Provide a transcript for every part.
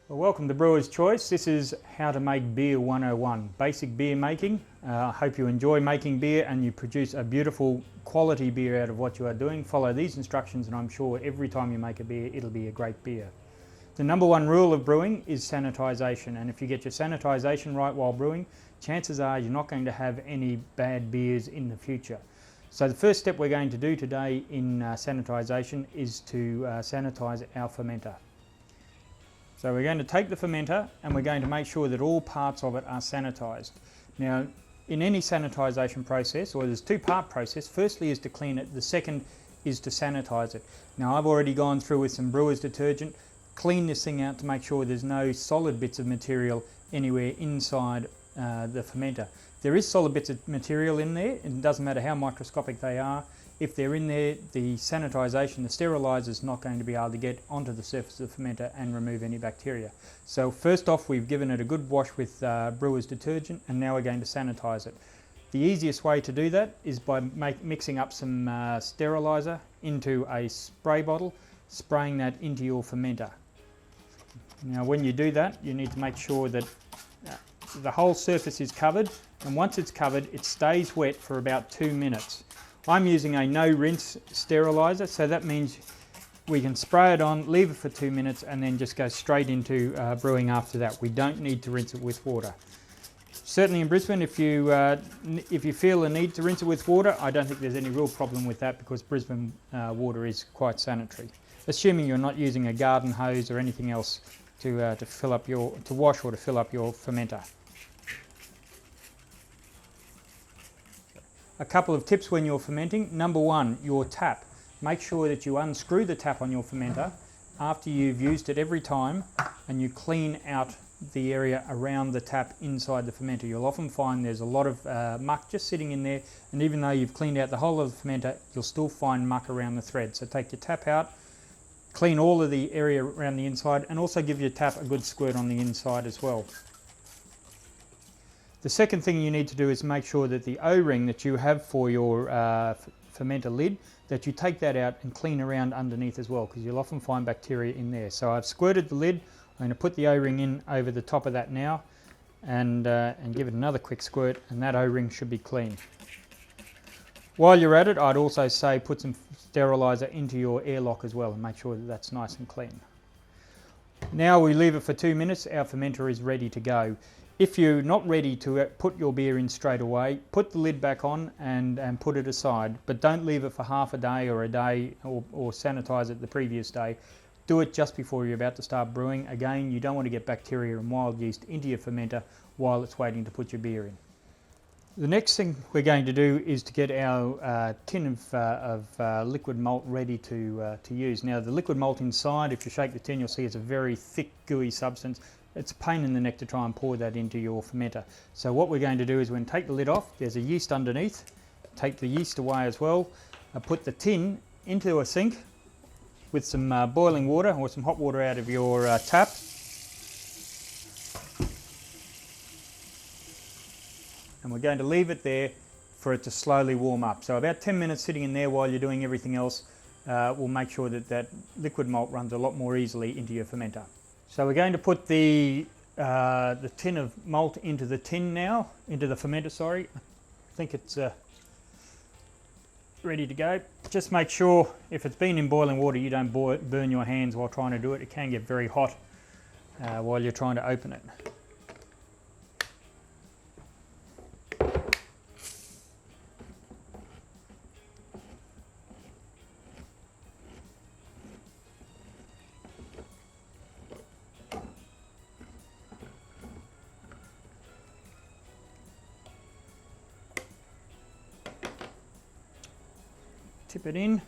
Well, welcome to Brewers Choice. This is how to make beer 101, basic beer making. I hope you enjoy making beer and you produce a beautiful quality beer out of what you are doing. Follow these instructions and I'm sure every time you make a beer it'll be a great beer. The number one rule of brewing is sanitisation, and if you get your sanitisation right while brewing, chances are you're not going to have any bad beers in the future. So the first step we're going to do today in sanitisation is to sanitise our fermenter. So we're going to take the fermenter and we're going to make sure that all parts of it are sanitised. Now, in any sanitisation process, or there's a two-part process, firstly is to clean it, the second is to sanitise it. Now, I've already gone through with some brewer's detergent, clean this thing out to make sure there's no solid bits of material anywhere inside the fermenter. There is solid bits of material in there, and it doesn't matter how microscopic they are. If they're in there, the sanitisation, the sterilizer is not going to be able to get onto the surface of the fermenter and remove any bacteria. So first off, we've given it a good wash with brewer's detergent, and now we're going to sanitise it. The easiest way to do that is by mixing up some sterilizer into a spray bottle, spraying that into your fermenter. Now when you do that, you need to make sure that the whole surface is covered, and once it's covered, it stays wet for about 2 minutes. I'm using a no rinse sterilizer, so that means we can spray it on, leave it for 2 minutes, and then just go straight into brewing after that. We don't need to rinse it with water. Certainly in Brisbane, if you feel the need to rinse it with water, I don't think there's any real problem with that because Brisbane water is quite sanitary. Assuming you're not using a garden hose or anything else to wash or to fill up your fermenter. A couple of tips when you're fermenting. Number one, your tap. Make sure that you unscrew the tap on your fermenter after you've used it every time, and you clean out the area around the tap inside the fermenter. You'll often find there's a lot of muck just sitting in there, and even though you've cleaned out the whole of the fermenter, you'll still find muck around the thread. So take your tap out, clean all of the area around the inside, and also give your tap a good squirt on the inside as well. The second thing you need to do is make sure that the O-ring that you have for your fermenter lid, that you take that out and clean around underneath as well, because you'll often find bacteria in there. So I've squirted the lid. I'm going to put the O-ring in over the top of that now and give it another quick squirt, and that O-ring should be clean. While you're at it, I'd also say put some sterilizer into your airlock as well and make sure that that's nice and clean. Now we leave it for 2 minutes. Our fermenter is ready to go. If you're not ready to put your beer in straight away, put the lid back on and put it aside, but don't leave it for half a day or sanitize it the previous day. Do it just before you're about to start brewing. Again, you don't want to get bacteria and wild yeast into your fermenter while it's waiting to put your beer in. The next thing we're going to do is to get our tin of liquid malt ready to use. Now the liquid malt inside, if you shake the tin, you'll see it's a very thick, gooey substance. It's a pain in the neck to try and pour that into your fermenter. So what we're going to do is when take the lid off, there's a yeast underneath. Take the yeast away as well. Put the tin into a sink with some boiling water or some hot water out of your tap. And we're going to leave it there for it to slowly warm up. So about 10 minutes sitting in there while you're doing everything else will make sure that that liquid malt runs a lot more easily into your fermenter. So we're going to put the tin of malt into the tin now, into the fermenter, sorry. I think it's ready to go. Just make sure if it's been in boiling water you don't burn your hands while trying to do it. It can get very hot while you're trying to open it. Tip it in.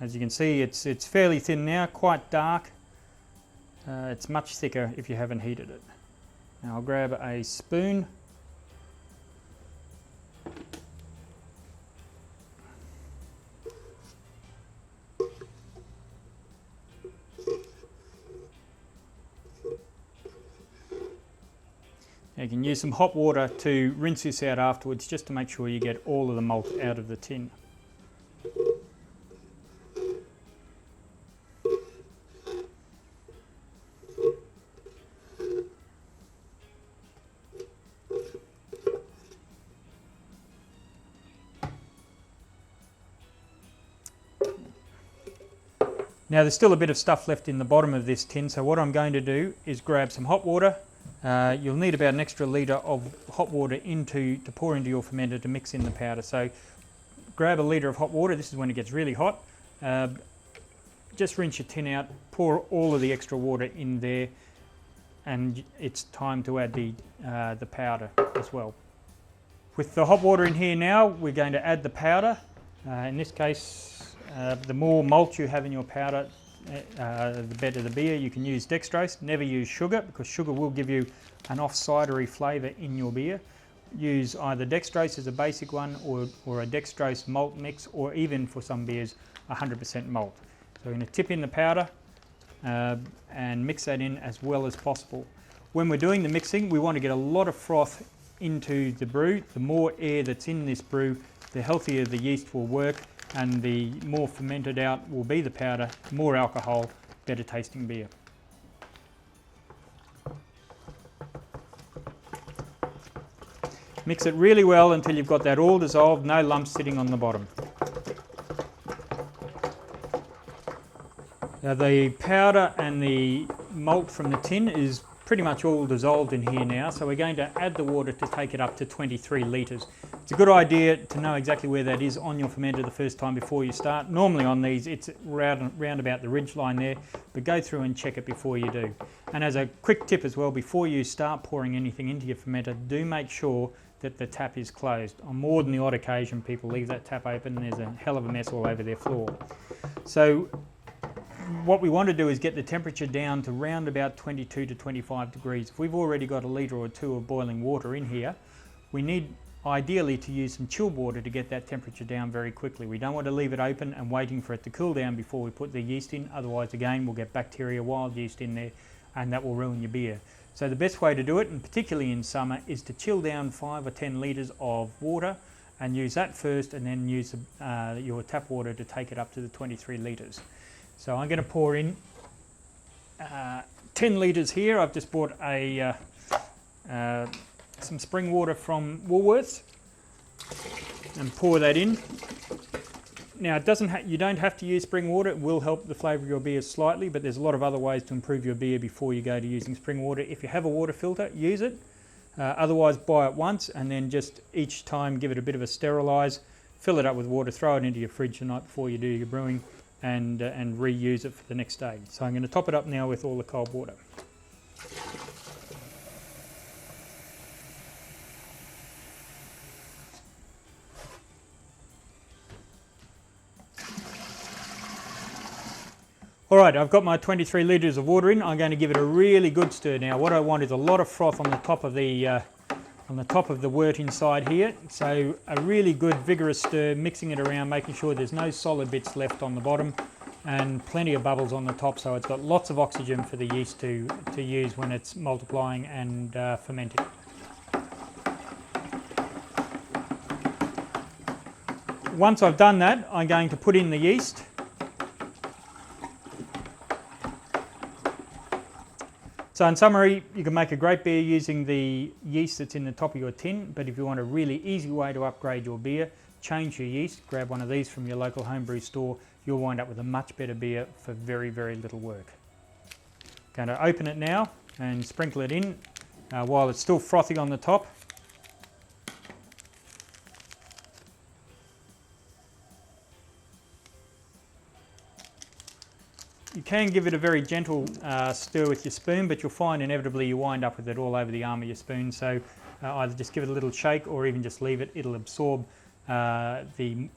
As you can see, it's fairly thin now, quite dark. It's much thicker if you haven't heated it. Now I'll grab a spoon. You can use some hot water to rinse this out afterwards just to make sure you get all of the malt out of the tin. Now there's still a bit of stuff left in the bottom of this tin, so what I'm going to do is grab some hot water. You'll need about an extra litre of hot water to pour into your fermenter to mix in the powder. So grab a litre of hot water, this is when it gets really hot. Just rinse your tin out, pour all of the extra water in there, and it's time to add the powder as well. With the hot water in here now, we're going to add the powder. In this case, the more malt you have in your powder, the better the beer. You can use dextrose, never use sugar, because sugar will give you an off-cidery flavour in your beer. Use either dextrose as a basic one, or a dextrose malt mix, or even for some beers 100% malt. So we're going to tip in the powder and mix that in as well as possible. When we're doing the mixing, we want to get a lot of froth into the brew. The more air that's in this brew, the healthier the yeast will work, and the more fermented out will be the powder, more alcohol, better tasting beer. Mix it really well until you've got that all dissolved, no lumps sitting on the bottom. Now the powder and the malt from the tin is pretty much all dissolved in here now, so we're going to add the water to take it up to 23 litres. It's a good idea to know exactly where that is on your fermenter the first time before you start. Normally on these it's round about the ridge line there, but go through and check it before you do. And as a quick tip as well, before you start pouring anything into your fermenter, do make sure that the tap is closed. On more than the odd occasion, people leave that tap open and there's a hell of a mess all over their floor. So what we want to do is get the temperature down to round about 22 to 25 degrees. If we've already got a litre or two of boiling water in here, we need ideally to use some chilled water to get that temperature down very quickly. We don't want to leave it open and waiting for it to cool down before we put the yeast in, otherwise again we'll get bacteria, wild yeast in there, and that will ruin your beer. So the best way to do it, and particularly in summer, is to chill down 5 or 10 litres of water and use that first, and then use your tap water to take it up to the 23 litres. So I'm going to pour in 10 litres here. I've just bought some spring water from Woolworths and pour that in. Now you don't have to use spring water. It will help the flavour of your beer slightly, but there's a lot of other ways to improve your beer before you go to using spring water. If you have a water filter, use it. Otherwise buy it once and then just each time give it a bit of a sterilise, fill it up with water, throw it into your fridge the night before you do your brewing, and reuse it for the next day. So I'm going to top it up now with all the cold water. Alright, I've got my 23 litres of water in. I'm going to give it a really good stir now. What I want is a lot of froth on the top of the wort inside here. So a really good vigorous stir, mixing it around, making sure there's no solid bits left on the bottom, and plenty of bubbles on the top, so it's got lots of oxygen for the yeast to use when it's multiplying and fermenting. Once I've done that, I'm going to put in the yeast. So in summary, you can make a great beer using the yeast that's in the top of your tin, but if you want a really easy way to upgrade your beer, change your yeast, grab one of these from your local homebrew store. You'll wind up with a much better beer for very, very little work. Going to open it now and sprinkle it in while it's still frothy on the top. You can give it a very gentle stir with your spoon, but you'll find inevitably you wind up with it all over the arm of your spoon. So either just give it a little shake or even just leave it. It'll absorb the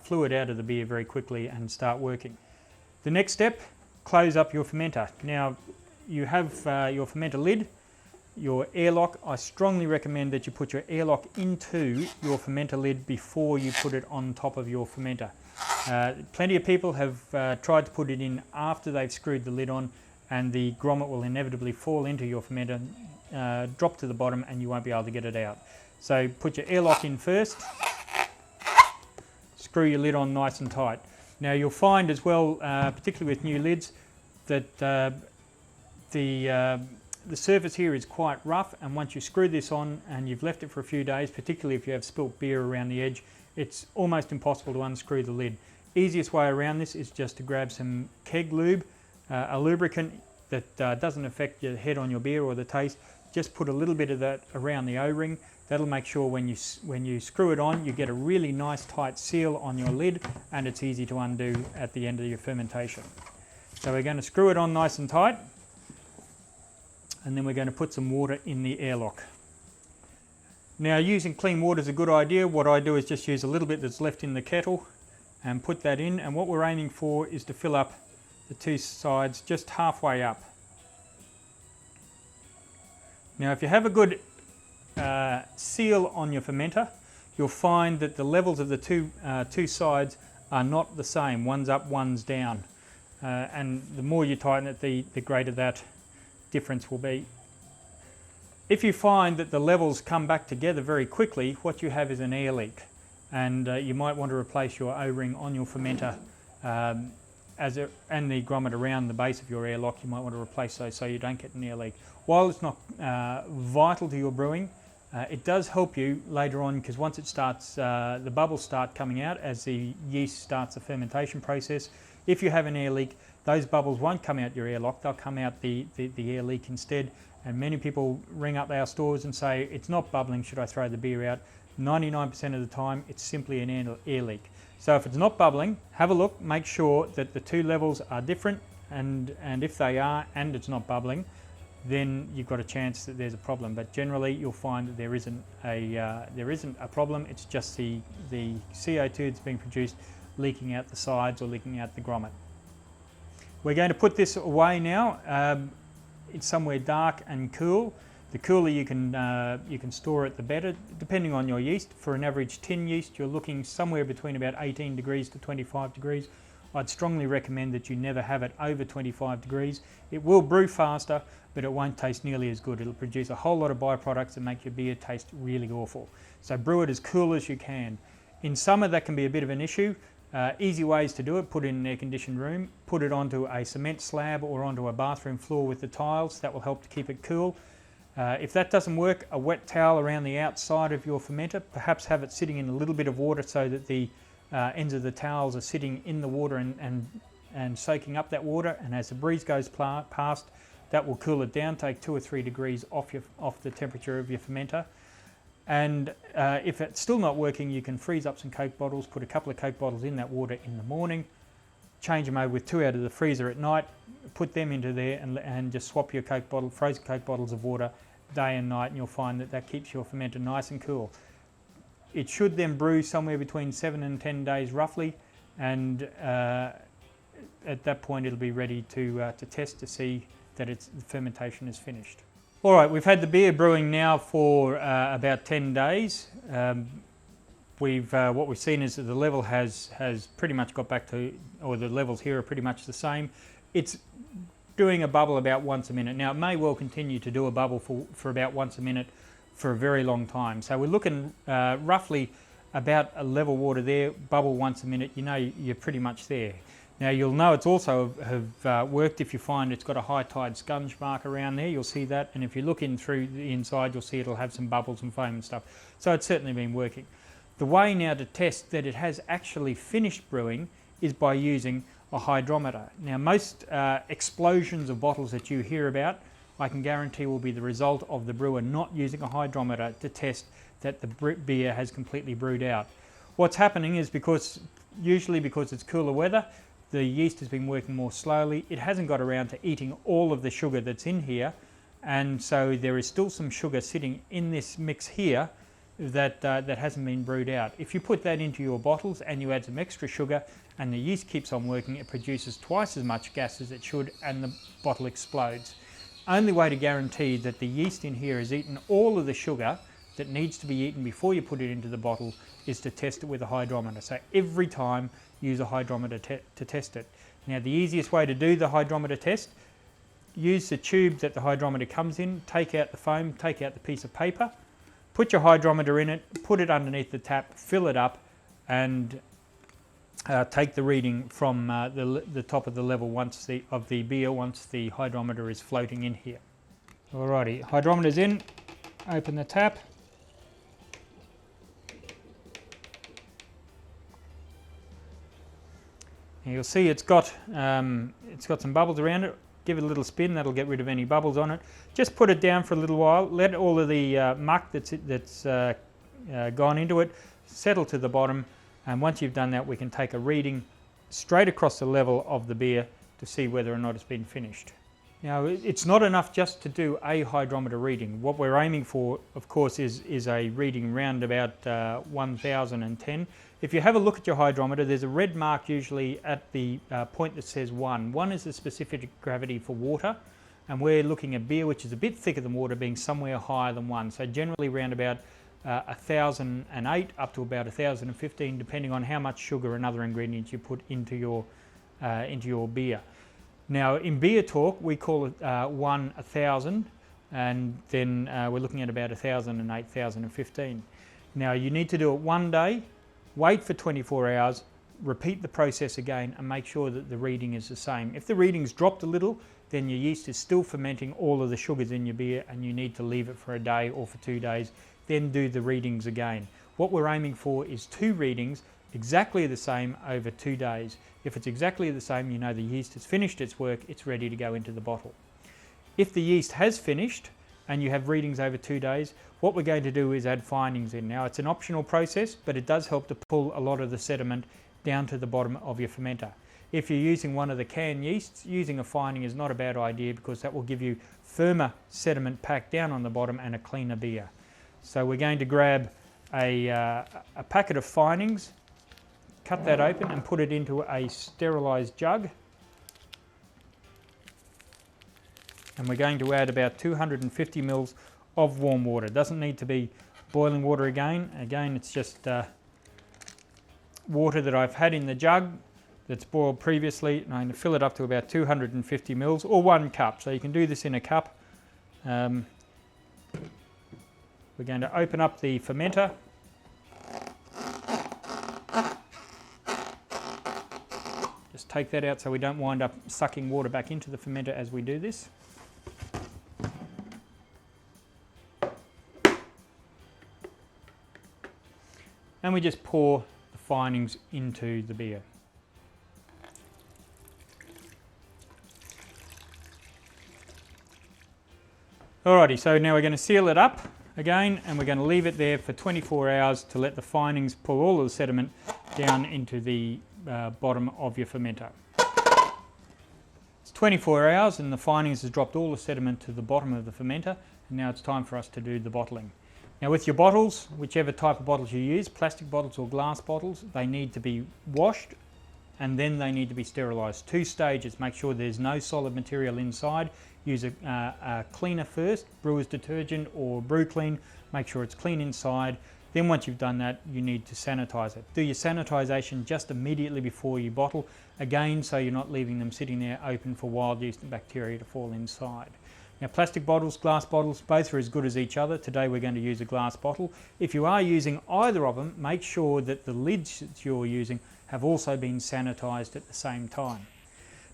fluid out of the beer very quickly and start working. The next step, close up your fermenter. Now you have your fermenter lid, your airlock. I strongly recommend that you put your airlock into your fermenter lid before you put it on top of your fermenter. Plenty of people have tried to put it in after they've screwed the lid on, and the grommet will inevitably fall into your fermenter, drop to the bottom, and you won't be able to get it out. So put your airlock in first, screw your lid on nice and tight. Now you'll find as well, particularly with new lids, that the surface here is quite rough, and once you screw this on and you've left it for a few days, particularly if you have spilt beer around the edge, it's almost impossible to unscrew the lid. Easiest way around this is just to grab some keg lube, a lubricant that doesn't affect your head on your beer or the taste. Just put a little bit of that around the O-ring. That'll make sure when you screw it on, you get a really nice tight seal on your lid, and it's easy to undo at the end of your fermentation. So we're going to screw it on nice and tight, and then we're going to put some water in the airlock. Now, using clean water is a good idea. What I do is just use a little bit that's left in the kettle and put that in, and what we're aiming for is to fill up the two sides just halfway up. Now, if you have a good seal on your fermenter, you'll find that the levels of the two sides are not the same. One's up, one's down, and the more you tighten it, the greater that difference will be. If you find that the levels come back together very quickly, what you have is an air leak, and you might want to replace your O-ring on your fermenter and the grommet around the base of your airlock. You might want to replace those so you don't get an air leak. While it's not vital to your brewing, it does help you later on, because once it starts, the bubbles start coming out as the yeast starts the fermentation process. If you have an air leak, those bubbles won't come out your airlock, they'll come out the air leak instead. And many people ring up our stores and say, it's not bubbling, should I throw the beer out? 99% of the time, it's simply an air leak. So if it's not bubbling, have a look, make sure that the two levels are different, and if they are and it's not bubbling, then you've got a chance that there's a problem. But generally you'll find that there isn't a problem. It's just the CO2 that's being produced leaking out the sides or leaking out the grommet. We're going to put this away now. It's somewhere dark and cool. The cooler you can store it, the better, depending on your yeast. For an average tin yeast, you're looking somewhere between about 18 degrees to 25 degrees. I'd strongly recommend that you never have it over 25 degrees. It will brew faster, but it won't taste nearly as good. It'll produce a whole lot of byproducts that make your beer taste really awful. So brew it as cool as you can. In summer, that can be a bit of an issue. Easy ways to do it: put it in an air-conditioned room, put it onto a cement slab or onto a bathroom floor with the tiles. That will help to keep it cool. If that doesn't work, a wet towel around the outside of your fermenter. Perhaps have it sitting in a little bit of water so that the ends of the towels are sitting in the water and soaking up that water, and as the breeze goes past, that will cool it down, take 2 or 3 degrees off the temperature of your fermenter. And if it's still not working, you can freeze up some Coke bottles, put a couple of Coke bottles in that water in the morning, change them over with 2 out of the freezer at night, put them into there, and just swap your frozen Coke bottles of water day and night, and you'll find that keeps your fermenter nice and cool. It should then brew somewhere between 7 and 10 days roughly, and at that point it'll be ready to test to see that the fermentation is finished. All right, we've had the beer brewing now for about 10 days. What we've seen is that the level has pretty much got back to, or the levels here are pretty much the same. It's doing a bubble about once a minute. Now, it may well continue to do a bubble for about once a minute for a very long time. So we're looking roughly about a level water there, bubble once a minute. You know you're pretty much there. Now, you'll know it's also have worked if you find it's got a high tide scunge mark around there. You'll see that, and if you look in through the inside, you'll see it'll have some bubbles and foam and stuff. So it's certainly been working. The way now to test that it has actually finished brewing is by using a hydrometer. Now, most explosions of bottles that you hear about, I can guarantee will be the result of the brewer not using a hydrometer to test that the beer has completely brewed out. What's happening is usually because it's cooler weather, the yeast has been working more slowly. It hasn't got around to eating all of the sugar that's in here, and so there is still some sugar sitting in this mix here that hasn't been brewed out. If you put that into your bottles and you add some extra sugar and the yeast keeps on working, it produces twice as much gas as it should, and the bottle explodes. Only way to guarantee that the yeast in here has eaten all of the sugar that needs to be eaten before you put it into the bottle is to test it with a hydrometer. So every time, use a hydrometer to test it. Now, the easiest way to do the hydrometer test, use the tube that the hydrometer comes in, take out the foam, take out the piece of paper, put your hydrometer in it, put it underneath the tap, fill it up, and take the reading from the top of the level of the beer once the hydrometer is floating in here. Alrighty, hydrometer's in, open the tap. Now you'll see it's got some bubbles around it. Give it a little spin, that'll get rid of any bubbles on it. Just put it down for a little while, let all of the muck that's gone into it settle to the bottom, and once you've done that we can take a reading straight across the level of the beer to see whether or not it's been finished. Now it's not enough just to do a hydrometer reading. What we're aiming for, of course, is a reading round about 1010. If you have a look at your hydrometer, there's a red mark usually at the point that says 1. 1 is the specific gravity for water, and we're looking at beer which is a bit thicker than water being somewhere higher than 1. So generally around about 1008 up to about 1015, depending on how much sugar and other ingredients you put into your beer. Now in beer talk we call it 1000, and then we're looking at about 1008, 1015. Now you need to do it one day, wait for 24 hours, repeat the process again and make sure that the reading is the same. If the reading's dropped a little, then your yeast is still fermenting all of the sugars in your beer and you need to leave it for a day or for 2 days, then do the readings again. What we're aiming for is 2 readings exactly the same over 2 days. If it's exactly the same, you know the yeast has finished its work, it's ready to go into the bottle. If the yeast has finished and you have readings over 2 days, what we're going to do is add finings in. Now it's an optional process, but it does help to pull a lot of the sediment down to the bottom of your fermenter. If you're using one of the canned yeasts, using a fining is not a bad idea because that will give you firmer sediment packed down on the bottom and a cleaner beer. So we're going to grab a packet of finings, cut that open and put it into a sterilised jug. And we're going to add about 250 mils of warm water. It doesn't need to be boiling water again. Again, it's just water that I've had in the jug that's boiled previously, and I'm going to fill it up to about 250 mils or 1 cup. So you can do this in a cup. We're going to open up the fermenter. Just take that out so we don't wind up sucking water back into the fermenter as we do this. And we just pour the finings into the beer. Alrighty, so now we're going to seal it up again and we're going to leave it there for 24 hours to let the finings pull all of the sediment down into the bottom of your fermenter. It's 24 hours and the finings has dropped all the sediment to the bottom of the fermenter, and now it's time for us to do the bottling. Now with your bottles, whichever type of bottles you use, plastic bottles or glass bottles, they need to be washed and then they need to be sterilised. 2 stages, make sure there's no solid material inside. Use a cleaner first, brewer's detergent or brew clean, make sure it's clean inside. Then once you've done that, you need to sanitise it. Do your sanitisation just immediately before you bottle, again so you're not leaving them sitting there open for wild yeast and bacteria to fall inside. Now plastic bottles, glass bottles, both are as good as each other. Today we're going to use a glass bottle. If you are using either of them, make sure that the lids that you're using have also been sanitised at the same time.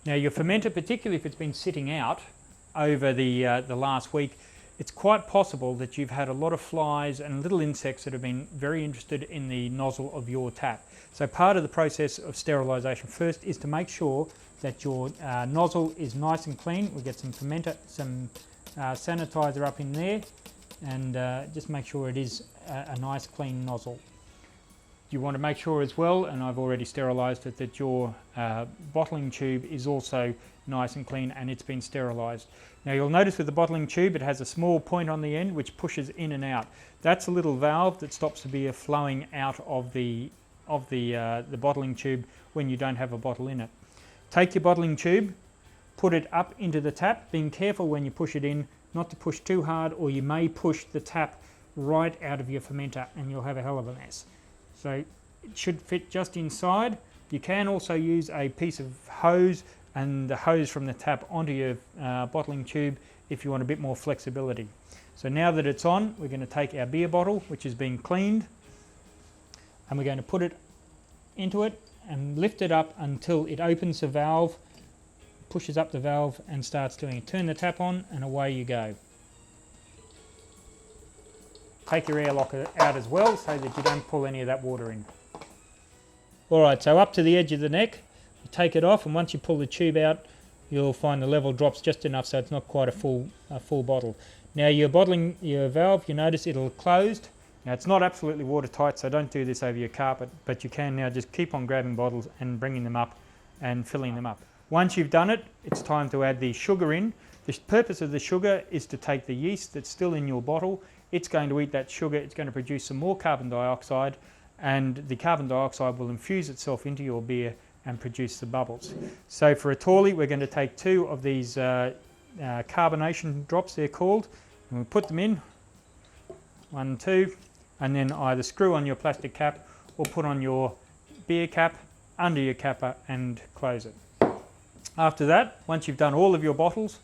Now your fermenter, particularly if it's been sitting out over the last week, it's quite possible that you've had a lot of flies and little insects that have been very interested in the nozzle of your tap. So part of the process of sterilisation first is to make sure that your nozzle is nice and clean. We'll get some fermenter, some sanitizer up in there, and just make sure it is a nice clean nozzle. You want to make sure as well, and I've already sterilised it, that your bottling tube is also nice and clean and it's been sterilised. Now you'll notice with the bottling tube it has a small point on the end which pushes in and out. That's a little valve that stops the beer flowing out of the bottling tube when you don't have a bottle in it. Take your bottling tube, put it up into the tap, being careful when you push it in not to push too hard or you may push the tap right out of your fermenter and you'll have a hell of a mess. So it should fit just inside. You can also use a piece of hose and the hose from the tap onto your bottling tube if you want a bit more flexibility. So now that it's on, we're going to take our beer bottle, which has been cleaned, and we're going to put it into it and lift it up until it opens the valve, pushes up the valve and starts doing it. Turn the tap on and away you go. Take your airlock out as well so that you don't pull any of that water in. Alright, so up to the edge of the neck, You take it off, and once you pull the tube out, you'll find the level drops just enough so it's not quite a full bottle. Now you're bottling your valve, you notice it'll closed. Now it's not absolutely watertight, so don't do this over your carpet, but you can now just keep on grabbing bottles and bringing them up and filling them up. Once you've done it, it's time to add the sugar in. The purpose of the sugar is to take the yeast that's still in your bottle. It's going to eat that sugar, it's going to produce some more carbon dioxide, and the carbon dioxide will infuse itself into your beer and produce the bubbles. So for a Torley, we're going to take 2 of these carbonation drops, they're called, and we'll put them in, 1, 2, and then either screw on your plastic cap or put on your beer cap under your capper and close it. After that, once you've done all of your bottles,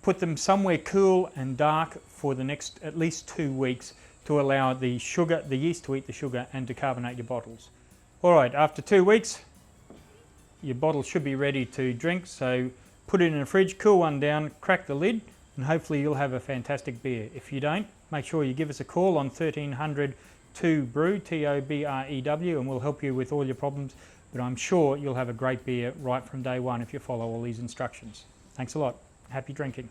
put them somewhere cool and dark for the next at least 2 weeks to allow the yeast to eat the sugar and to carbonate your bottles. Alright, after 2 weeks, your bottle should be ready to drink, so put it in the fridge, cool one down, crack the lid, and hopefully you'll have a fantastic beer. If you don't, make sure you give us a call on 1300 2BREW, TOBREW, and we'll help you with all your problems, but I'm sure you'll have a great beer right from day one if you follow all these instructions. Thanks a lot. Happy drinking.